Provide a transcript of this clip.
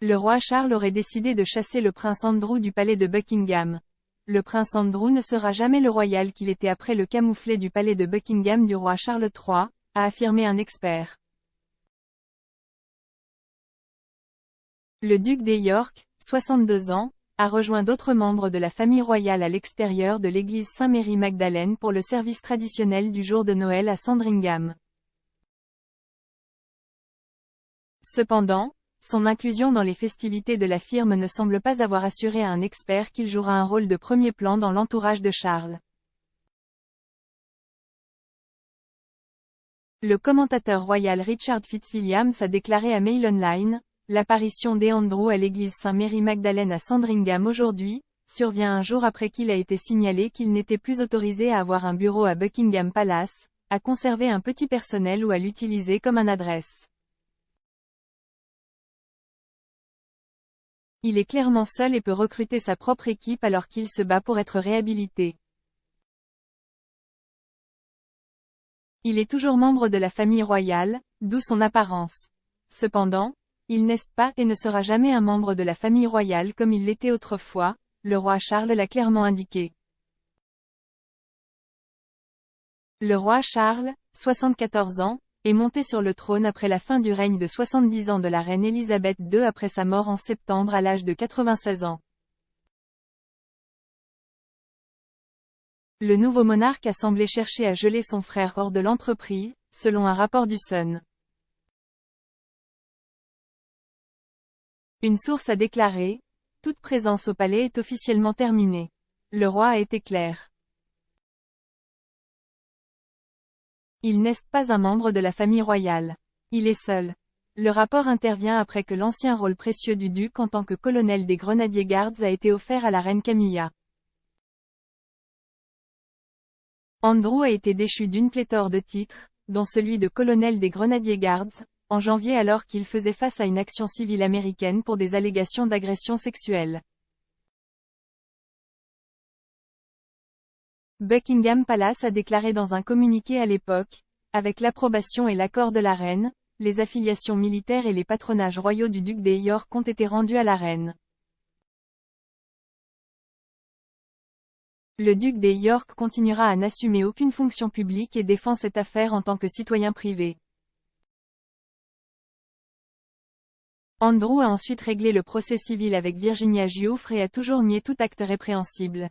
Le roi Charles aurait décidé de chasser le prince Andrew du palais de Buckingham. Le prince Andrew ne sera jamais le royal qu'il était après le camouflet du palais de Buckingham du roi Charles III, a affirmé un expert. Le duc des York, 62 ans, a rejoint d'autres membres de la famille royale à l'extérieur de l'église Saint-Mary-Magdalene pour le service traditionnel du jour de Noël à Sandringham. Cependant, son inclusion dans les festivités de la firme ne semble pas avoir assuré à un expert qu'il jouera un rôle de premier plan dans l'entourage de Charles. Le commentateur royal Richard Fitzwilliams a déclaré à Mail Online, « L'apparition d'Andrew à l'église Saint-Mary-Magdalene à Sandringham aujourd'hui, survient un jour après qu'il a été signalé qu'il n'était plus autorisé à avoir un bureau à Buckingham Palace, à conserver un petit personnel ou à l'utiliser comme un adresse. Il est clairement seul et peut recruter sa propre équipe alors qu'il se bat pour être réhabilité. Il est toujours membre de la famille royale, d'où son apparence. Cependant, il n'est pas et ne sera jamais un membre de la famille royale comme il l'était autrefois, le roi Charles l'a clairement indiqué. Le roi Charles, 74 ans, est monté sur le trône après la fin du règne de 70 ans de la reine Elisabeth II après sa mort en septembre à l'âge de 96 ans. Le nouveau monarque a semblé chercher à geler son frère hors de l'entreprise, selon un rapport du Sun. Une source a déclaré, « Toute présence au palais est officiellement terminée. » Le roi a été clair. Il n'est pas un membre de la famille royale. Il est seul. Le rapport intervient après que l'ancien rôle précieux du duc en tant que colonel des Grenadier Guards a été offert à la reine Camilla. Andrew a été déchu d'une pléthore de titres, dont celui de colonel des Grenadier Guards, en janvier alors qu'il faisait face à une action civile américaine pour des allégations d'agression sexuelle. Buckingham Palace a déclaré dans un communiqué à l'époque, « Avec l'approbation et l'accord de la reine, les affiliations militaires et les patronages royaux du duc des York ont été rendus à la reine. » Le duc des York continuera à n'assumer aucune fonction publique et défend cette affaire en tant que citoyen privé. Andrew a ensuite réglé le procès civil avec Virginia Giuffre et a toujours nié tout acte répréhensible.